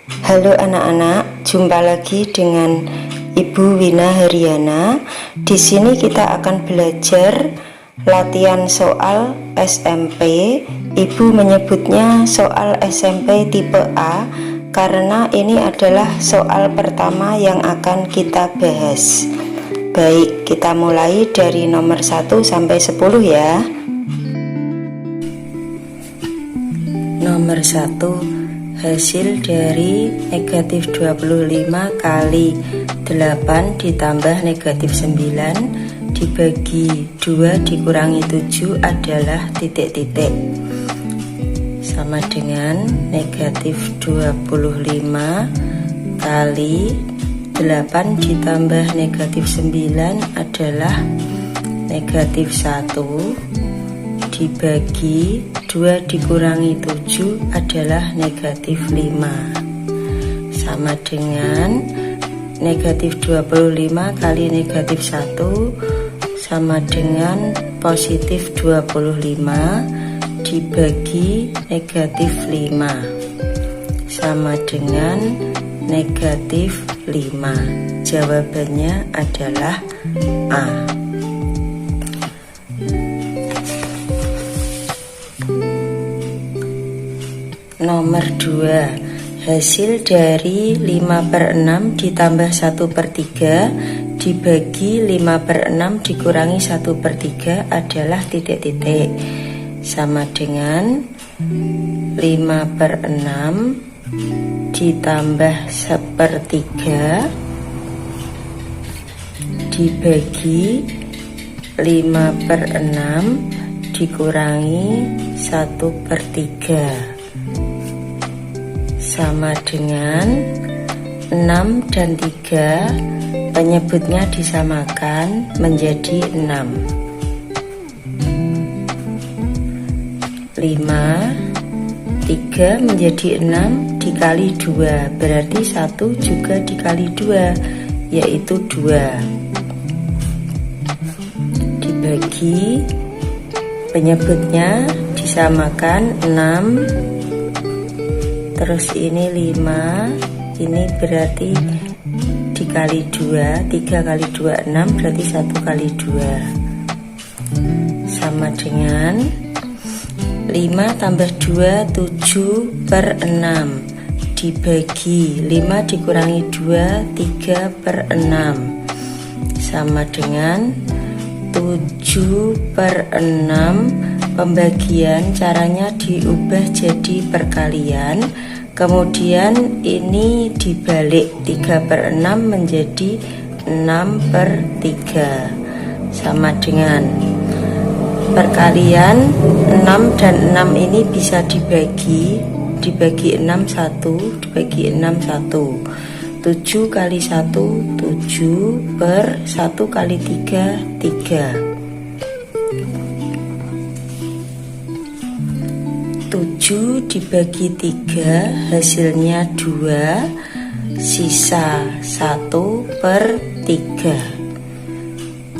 Halo anak-anak, jumpa lagi dengan Ibu Wina Haryana. Di sini kita akan belajar latihan soal SMP. Ibu menyebutnya soal SMP tipe A karena ini adalah soal pertama yang akan kita bahas. Baik, kita mulai dari nomor 1 sampai 10 ya. Nomor 1, hasil dari negatif 25 kali 8 ditambah negatif 9 dibagi 2 dikurangi 7 adalah titik-titik, sama dengan negatif 25 kali 8 ditambah negatif 9 adalah negatif 1 dibagi 2 dikurangi 7 adalah negatif 5, sama dengan negatif 25 kali negatif 1 sama dengan positif 25 dibagi negatif 5 sama dengan negatif 5. Jawabannya adalah A. Nomor 2, hasil dari 5/6 ditambah 1/3 dibagi 5/6 dikurangi 1/3 adalah titik-titik, sama dengan 5/6 ditambah 1/3 dibagi 5/6 dikurangi 1/3 sama dengan 6 dan 3 penyebutnya disamakan menjadi 6. 5, 3 menjadi 6 dikali 2 berarti 1 juga dikali 2 yaitu 2 dibagi penyebutnya disamakan 6, terus ini 5, ini berarti dikali 2, 3 kali 2 6 berarti 1 kali 2 sama dengan 5 tambah 2 7/6 dibagi 5 dikurangi 2 3/6 sama dengan 7/6. Pembagian caranya diubah jadi perkalian, kemudian ini dibalik 3/6 menjadi 6/3 sama dengan perkalian 6 dan 6 ini bisa dibagi 6 1 dibagi 6 1, 7 kali 1 7 per 1 kali 3 3, 7 dibagi 3 hasilnya 2, sisa 1/3.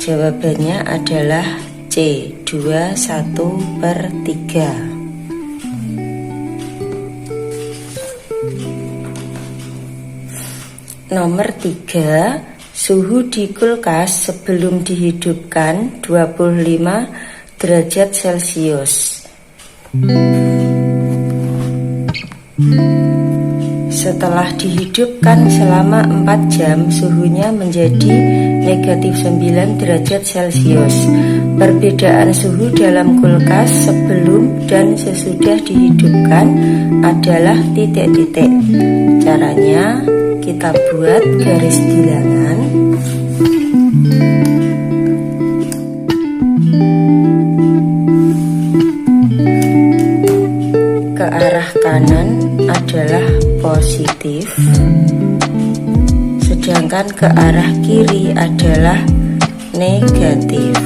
Jawabannya adalah C, 2 1/3. Nomor 3, suhu di kulkas sebelum dihidupkan 25 derajat Celcius. Setelah dihidupkan selama 4 jam, suhunya menjadi negatif 9 derajat Celcius. Perbedaan suhu dalam kulkas sebelum dan sesudah dihidupkan adalah titik-titik. Caranya kita buat garis bilangan. Ke arah kanan adalah positif, sedangkan ke arah kiri adalah negatif.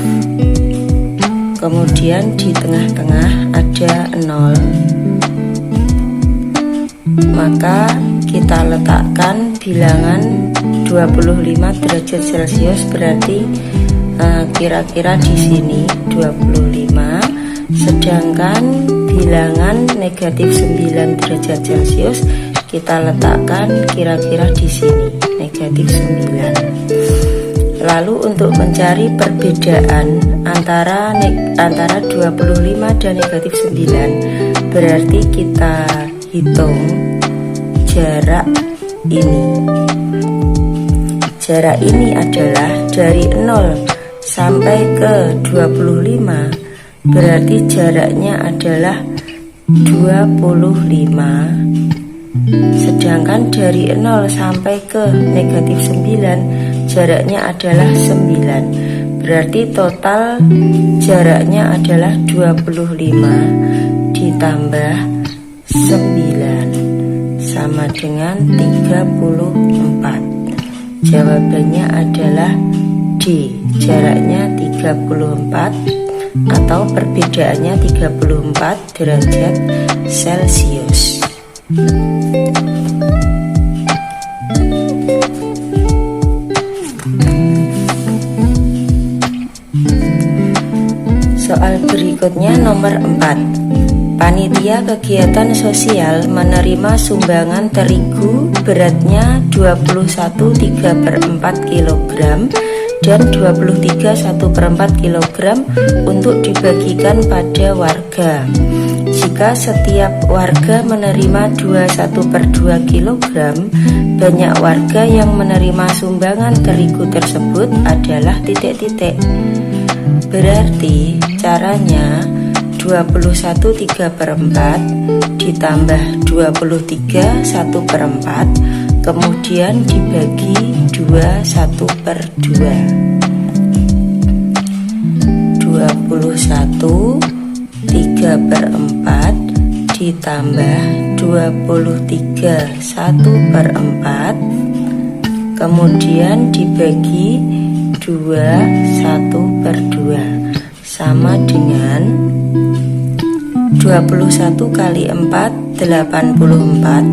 Kemudian di tengah-tengah ada 0. Maka kita letakkan bilangan 25 derajat Celcius, berarti kira-kira di sini 25, sedangkan bilangan negatif 9 derajat Celcius kita letakkan kira-kira di sini, negatif 9. Lalu untuk mencari perbedaan antara 25 dan negatif 9, berarti kita hitung jarak ini. Jarak ini adalah dari 0 sampai ke 25, berarti jaraknya adalah 25. Sedangkan dari 0 sampai ke negatif 9, jaraknya adalah 9. Berarti total jaraknya adalah 25 ditambah 9 sama dengan 34. Jawabannya adalah D, jaraknya 34 atau perbedaannya 34 derajat Celcius. Soal berikutnya nomor 4. Panitia kegiatan sosial menerima sumbangan terigu beratnya 21,3/4 kg dan 23,1/4 kg untuk dibagikan pada warga. Jika setiap warga menerima 21/2 kg, banyak warga yang menerima sumbangan terigu tersebut adalah titik-titik. Berarti caranya 21,3/4 ditambah 23,1/4 kemudian dibagi 21/2. 21,3/4 ditambah 23,1/4 kemudian dibagi 21/2 sama dengan 21 kali 4 84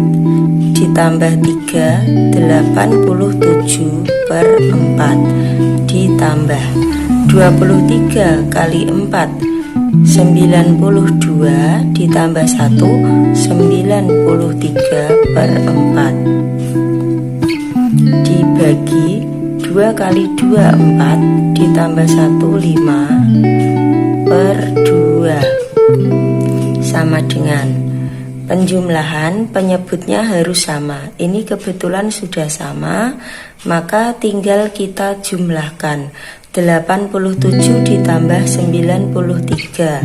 ditambah 3 87/4 ditambah 23 kali 4 92 ditambah 1 93/4 dibagi 2 kali 2 4 ditambah 1 5/2 sama dengan penjumlahan penyebutnya harus sama. Ini kebetulan sudah sama, maka tinggal kita jumlahkan. 87 ditambah 93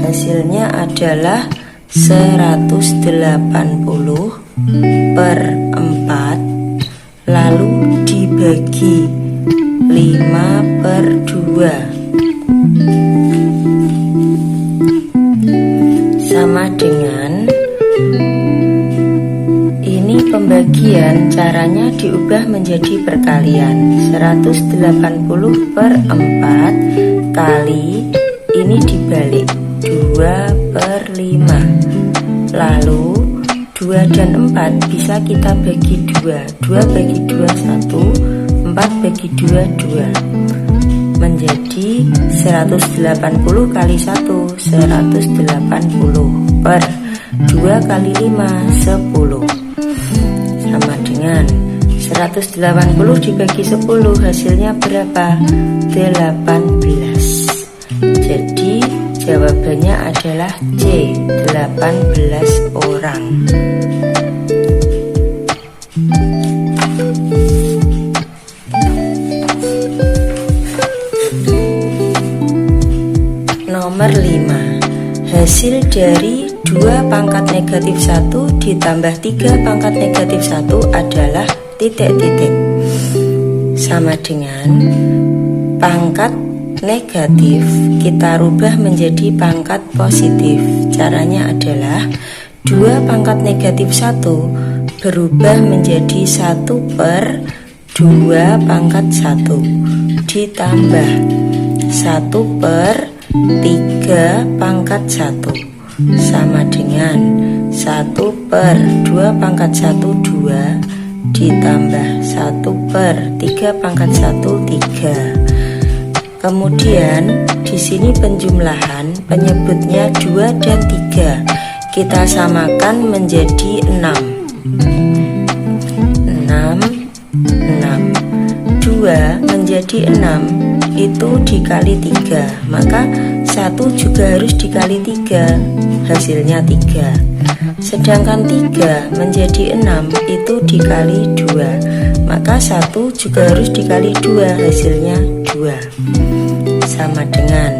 hasilnya adalah 180/4 lalu dibagi 5/2 sama dengan ini. Pembagian caranya diubah menjadi perkalian. 180/4 kali ini dibalik 2/5 lalu 2 dan 4 bisa kita bagi 2. 2 bagi 2 1, 4 bagi 2 2 menjadi 180 kali 1 180 per 2 kali 5 10 sama dengan 180 dibagi 10 hasilnya berapa? 18. Jadi jawabannya adalah C, 18 orang. Nomor 5. Hasil dari 2 pangkat negatif 1 ditambah 3 pangkat negatif 1 adalah titik-titik. Sama dengan pangkat negatif kita rubah menjadi pangkat positif. Caranya adalah 2 pangkat negatif 1 berubah menjadi 1/2 pangkat 1 ditambah 1/3 pangkat 1 sama dengan 1/2 pangkat 1 2 ditambah 1/3 pangkat 1 3. Kemudian di sini penjumlahan penyebutnya 2 dan 3 kita samakan menjadi 6. menjadi 6 itu dikali 3, maka 1 juga harus dikali 3, hasilnya 3. Sedangkan 3 menjadi 6 itu dikali 2, maka 1 juga harus dikali 2, hasilnya 2. Sama dengan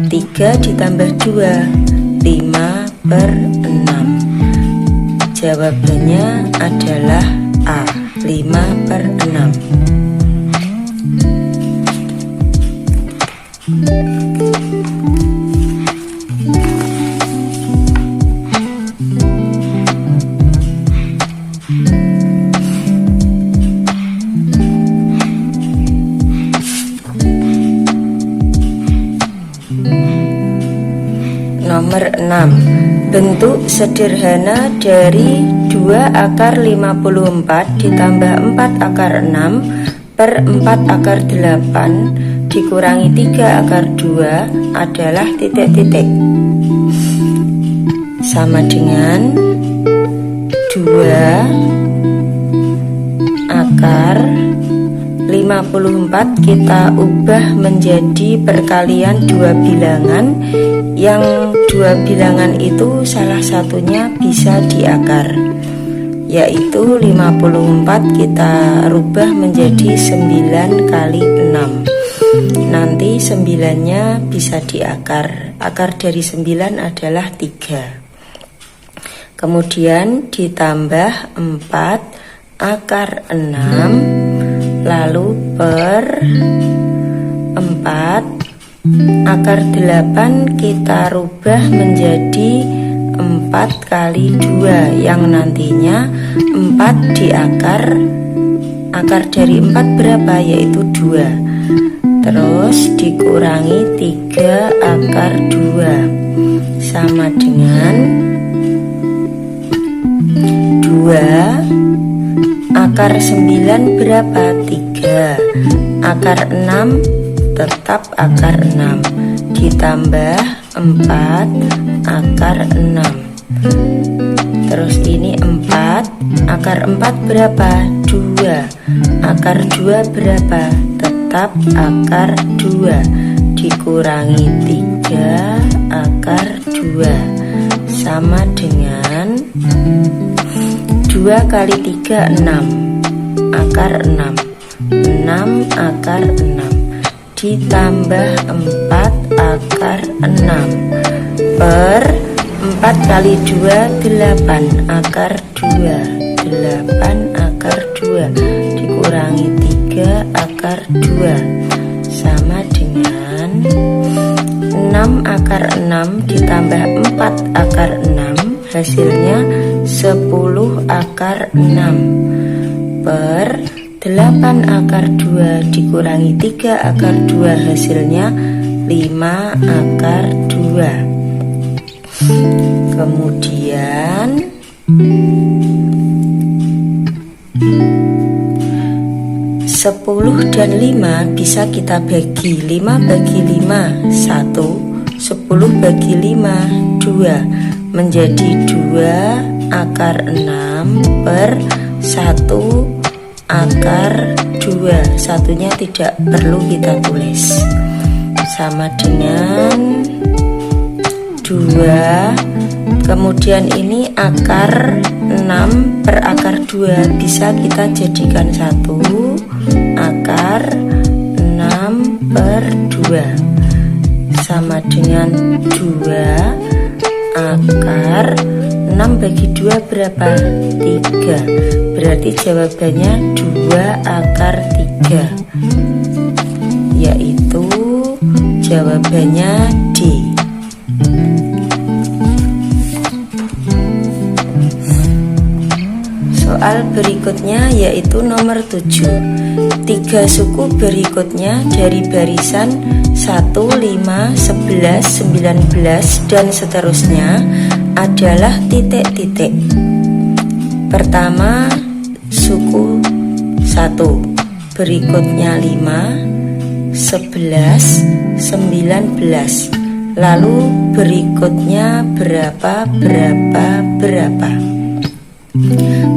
3 ditambah 2, 5/6. Jawabannya adalah A, 5/6. Nomor 6. Bentuk sederhana dari 2 akar 54 ditambah 4 akar 6 per 4 akar 8 dikurangi 3 akar 2 adalah titik-titik. Sama dengan 2 akar 54 kita ubah menjadi perkalian dua bilangan, yang dua bilangan itu salah satunya bisa diakar, yaitu 54 kita rubah menjadi 9 kali 6. Nanti 9-nya bisa diakar. Akar dari 9 adalah 3. Kemudian ditambah 4 akar 6, lalu per 4 akar 8 kita rubah menjadi 4 kali 2, yang nantinya 4 diakar. Akar dari 4 berapa? Yaitu 2. Terus dikurangi 3 akar 2 sama dengan 2 akar 9 berapa? 3. Akar 6 tetap akar 6 ditambah 4 akar 6. Terus ini 4 akar 4 berapa? 2. Akar 2 berapa? Tetap akar 2 dikurangi 3 akar 2 sama dengan 2 kali 3 6 akar 6, 6 akar 6 ditambah 4 akar 6 per 4 kali 2 8 akar 2, 8 akar 2 dikurangi 3 akar 2 sama dengan 6 akar 6 ditambah 4 akar 6 hasilnya 10 akar 6 per 8 akar 2 dikurangi 3 akar 2 hasilnya 5 akar 2. Kemudian 10 dan 5 bisa kita bagi. 5 bagi 5 1, 10 bagi 5 2, menjadi 2 akar 6 per 1 akar 2. Satunya tidak perlu kita tulis, sama dengan 2. Kemudian ini akar 6 per akar 2 bisa kita jadikan 1 akar 6 per 2 sama dengan 2 akar 6 bagi 2 berapa? 3. Berarti jawabannya 2 akar 3, yaitu jawabannya D. Soal berikutnya yaitu nomor 7. 3 suku berikutnya dari barisan 1, 5, 11, 19 dan seterusnya adalah titik-titik. Pertama suku 1, berikutnya 5, 11, 19, lalu berikutnya berapa.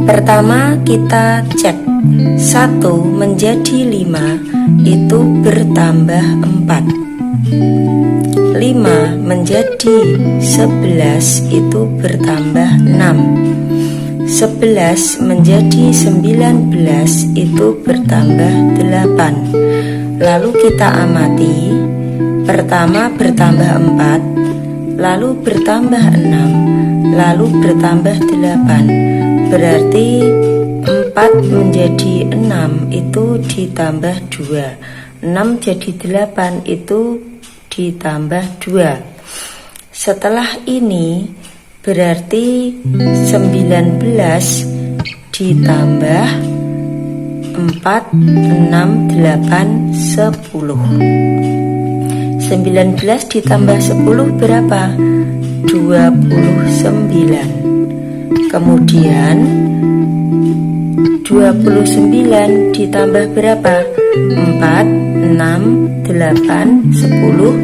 Pertama kita cek 1 menjadi 5 itu bertambah 4. 5 menjadi 11 itu bertambah 6. 11 menjadi 19 itu bertambah 8. Lalu kita amati, pertama bertambah 4, lalu bertambah 6, lalu bertambah 8. Berarti 4 menjadi 6 itu ditambah 2. 6 jadi 8 itu ditambah 2. Setelah ini berarti 19 ditambah 4, 6, 8, 10. 19 ditambah 10 berapa? 29. Kemudian 29 ditambah berapa? 4, 6, 8, 10,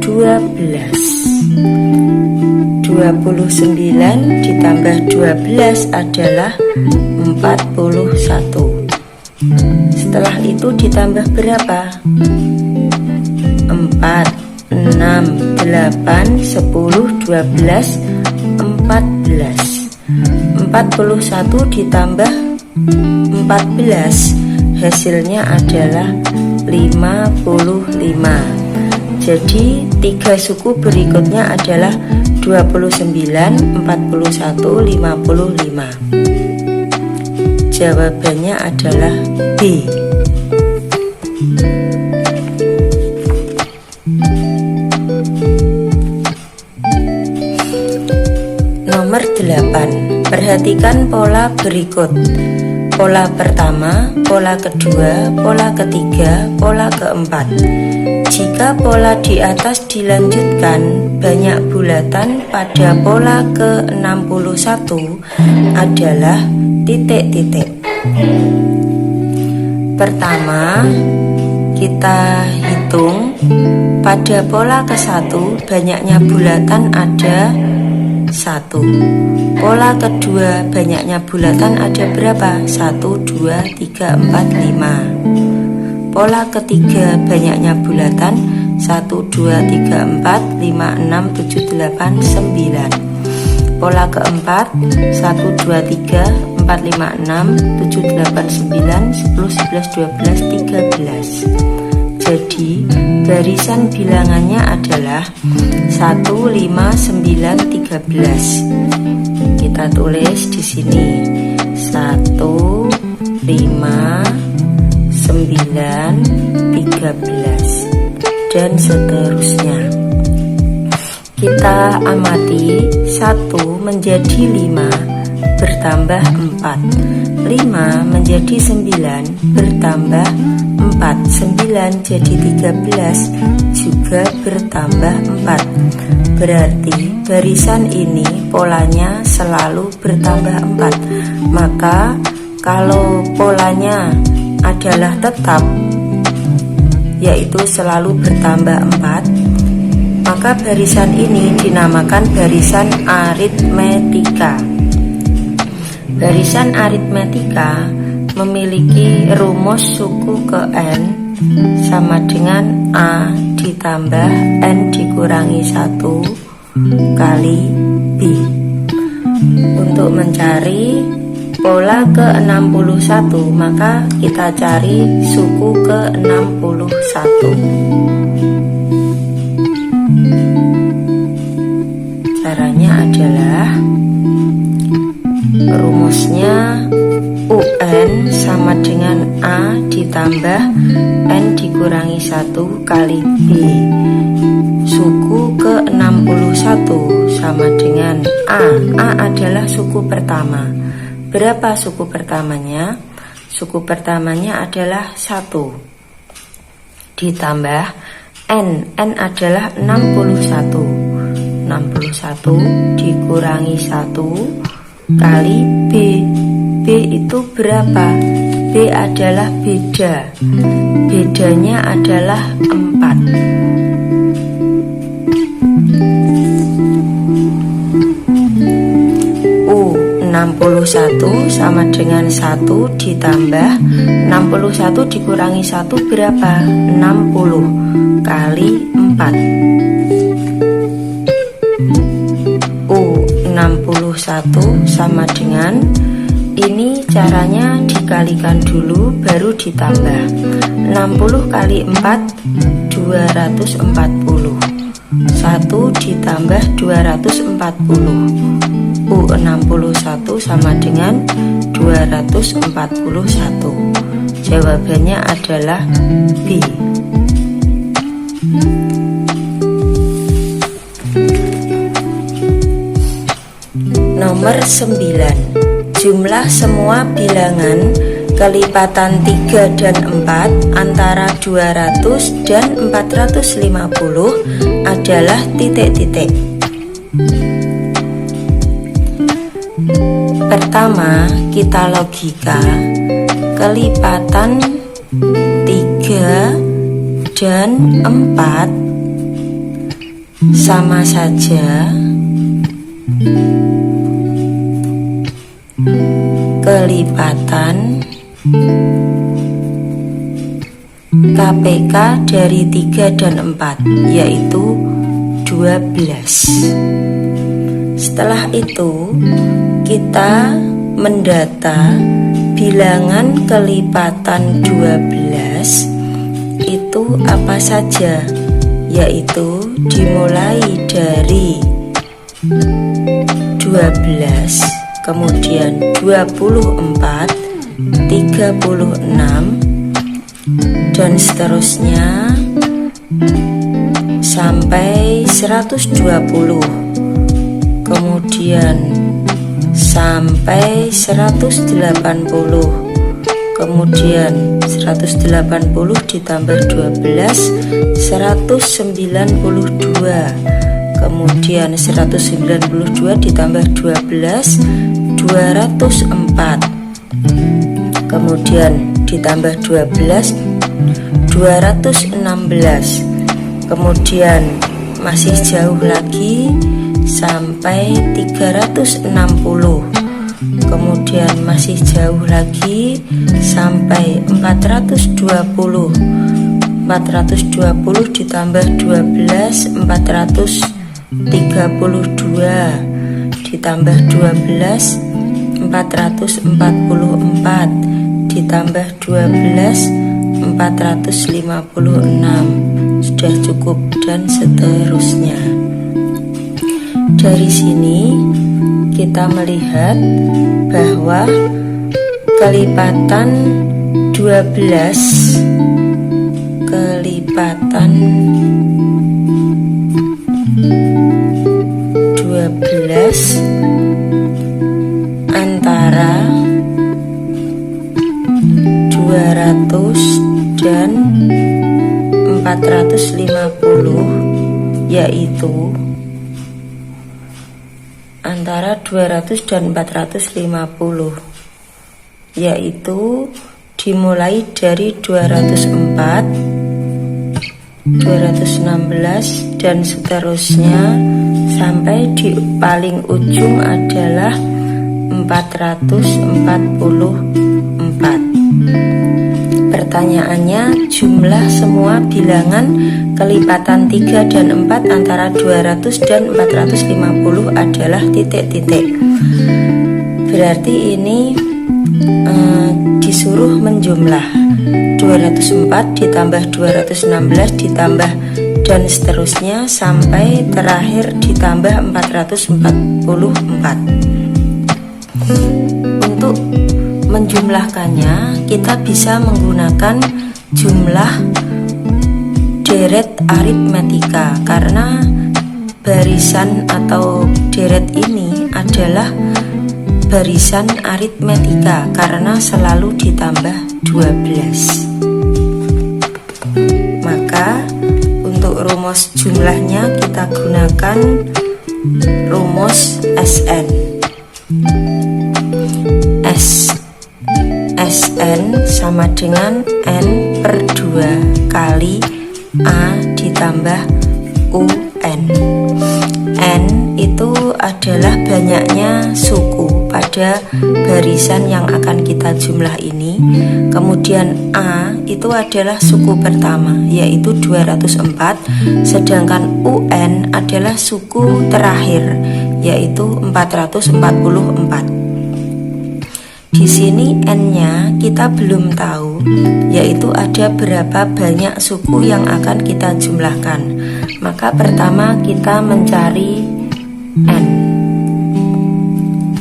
12. 29 ditambah 12 adalah 41. Setelah itu ditambah berapa? 4, 6, 8, 10, 12, 14. 41 ditambah 14 hasilnya adalah 55. Jadi 3 suku berikutnya adalah 29, 41, 55. Jawabannya adalah B. Nomor 8. Perhatikan pola berikut. Pola pertama, pola kedua, pola ketiga, pola keempat. Jika pola di atas dilanjutkan, banyak bulatan pada pola ke-61 adalah titik-titik. Pertama, kita hitung pada pola ke-1 banyaknya bulatan ada 1. Pola kedua banyaknya bulatan ada berapa? 1, 2, 3, 4, 5. Pola ketiga banyaknya bulatan 1, 2, 3, 4, 5, 6, 7, 8, 9. Pola keempat 1, 2, 3, 4, 5, 6, 7, 8, 9, 10, 11, 12, 13. Jadi barisan bilangannya adalah 1, 5, 9, 13. Kita tulis di sini 1, 5, 9, 13 dan seterusnya. Kita amati 1 menjadi 5 bertambah 4, 5 menjadi 9 bertambah 4, 9 jadi 13 juga bertambah 4. Berarti barisan ini polanya selalu bertambah 4. Maka kalau polanya adalah tetap, yaitu selalu bertambah 4, maka barisan ini dinamakan barisan aritmetika. Barisan aritmetika memiliki rumus suku ke N sama dengan A ditambah N dikurangi 1 kali B. Untuk mencari pola ke-61 maka kita cari suku ke-61. Caranya adalah rumusnya UN sama dengan A ditambah N dikurangi 1 kali B. Suku ke-61 sama dengan A. A adalah suku pertama. Berapa suku pertamanya? Suku pertamanya adalah 1 ditambah N. N adalah 61. 61 dikurangi 1 kali B. B itu berapa? B adalah beda. Bedanya adalah 4. U 6 61 sama dengan 1 ditambah 61 dikurangi 1 berapa? 60 kali 4. 61 sama dengan, ini caranya dikalikan dulu baru ditambah. 60 kali 4 240. 1 ditambah 240. 61 sama dengan 241. Jawabannya adalah B. Nomor 9. Jumlah semua bilangan kelipatan 3 dan 4 antara 200 dan 450 adalah titik-titik. Pertama, kita logika. Kelipatan 3 dan 4 sama saja. Kelipatan KPK dari 3 dan 4, yaitu 12. Setelah itu kita mendata bilangan kelipatan 12 itu apa saja, yaitu dimulai dari 12, kemudian 24, 36, dan seterusnya sampai 120, kemudian sampai 180, kemudian 180 ditambah 12 192, kemudian 192 ditambah 12 204, kemudian ditambah 12 216, kemudian masih jauh lagi sampai 360, kemudian masih jauh lagi sampai 420. 420 ditambah 12 432, ditambah 12 444, ditambah 12 456. Sudah cukup, dan seterusnya. Dari sini kita melihat bahwa kelipatan 12 antara 200 dan 450, yaitu antara 200 dan 450, yaitu dimulai dari 204, 216 dan seterusnya sampai di paling ujung adalah 444. Pertanyaannya, jumlah semua bilangan kelipatan 3 dan 4 antara 200 dan 450 adalah titik-titik. Berarti ini disuruh menjumlah 204 ditambah 216 ditambah dan seterusnya sampai terakhir ditambah 444. Untuk menjumlahkannya kita bisa menggunakan jumlah deret aritmetika, karena barisan atau deret ini adalah barisan aritmetika karena selalu ditambah 12. Maka untuk rumus jumlahnya kita gunakan rumus SN. SN sama dengan N per 2 kali A ditambah UN. N itu adalah banyaknya suku, pada barisan yang akan kita jumlah ini. Kemudian A itu adalah suku pertama, yaitu 204, sedangkan UN adalah suku terakhir, yaitu 444. Di sini N-nya kita belum tahu, yaitu ada berapa banyak suku yang akan kita jumlahkan. Maka pertama kita mencari N.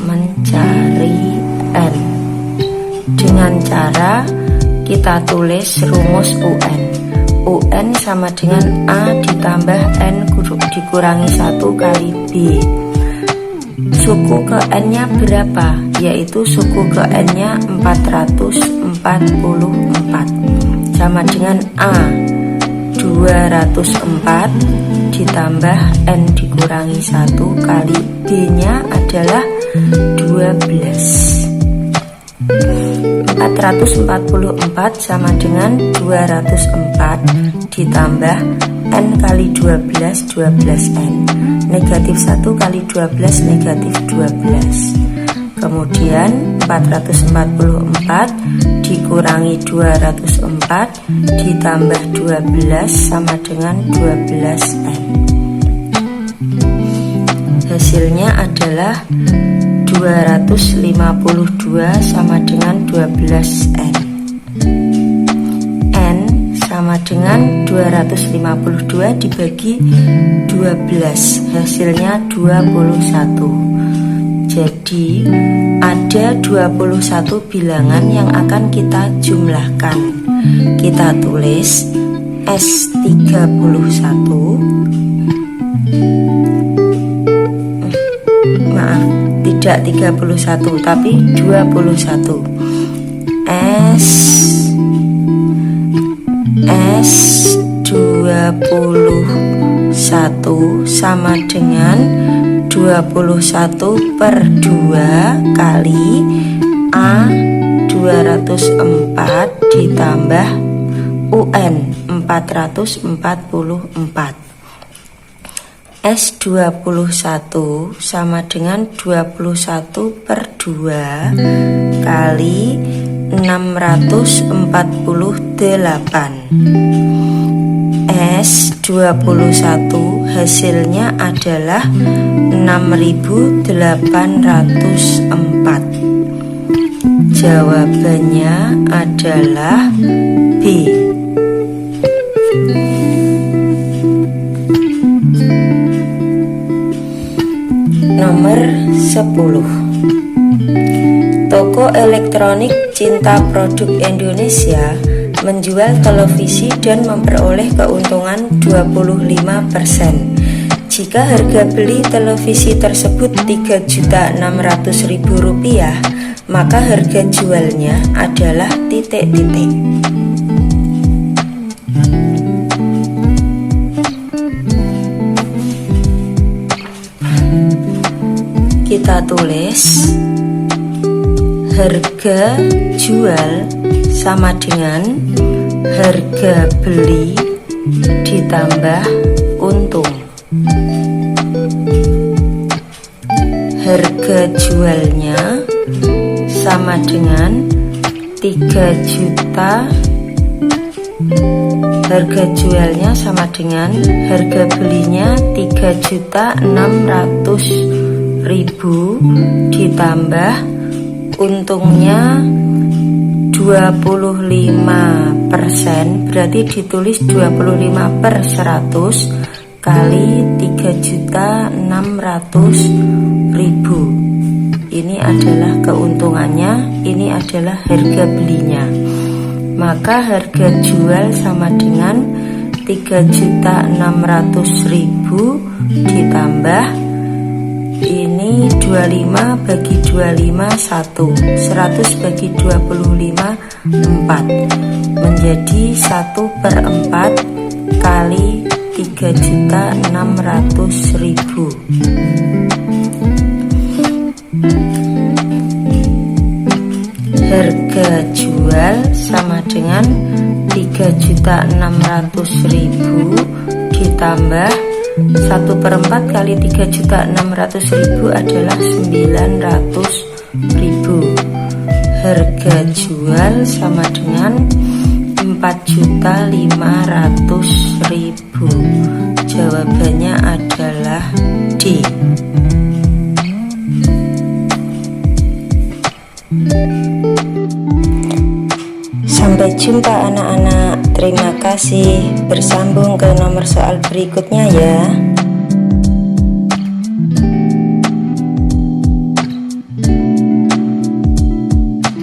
Mencari N dengan cara kita tulis rumus UN. UN sama dengan A ditambah N dikurangi 1 kali B. Suku ke N-nya berapa? Yaitu suku ke N-nya 444, sama dengan A 204 ditambah N dikurangi 1 kali B-nya adalah 12. 444 sama dengan 204 ditambah N kali 12, 12N. Negatif 1 kali 12, negatif 12. Kemudian 444 dikurangi 204 ditambah 12 sama dengan 12N. Hasilnya adalah 252 sama dengan 12N. N sama dengan 252 dibagi 12, hasilnya 21. Jadi ada 21 bilangan yang akan kita jumlahkan. Kita tulis S31, maaf, tidak 31 tapi 21. S21 sama dengan 21 per 2 kali A 204 ditambah UN 444. S21 sama dengan 21 per 2 kali 648. S21 hasilnya adalah 6804. Jawabannya adalah B. Nomor 10. Toko elektronik Cinta Produk Indonesia menjual televisi dan memperoleh keuntungan 25%. Jika harga beli televisi tersebut Rp3.600.000, maka harga jualnya adalah titik-titik. Kita tulis harga jual sama dengan harga beli ditambah untung. Harga jualnya sama dengan 3 juta. Harga jualnya sama dengan harga belinya 3.600.000 ditambah untungnya 25%, berarti ditulis 25/100 kali 3.600.000. Ini adalah keuntungannya, ini adalah harga belinya. Maka harga jual sama dengan 3.600.000 ditambah ini 25 bagi 25 1, 100 bagi 25 4, menjadi 1/4 kali 3.600.000. Harga jual sama dengan 3.600.000 ditambah 1/4 kali 3.600.000 adalah 900.000. Harga jual sama dengan 4.500.000. Jawabannya adalah D. Sampai jumpa anak-anak. Terima kasih. Bersambung ke nomor soal berikutnya ya.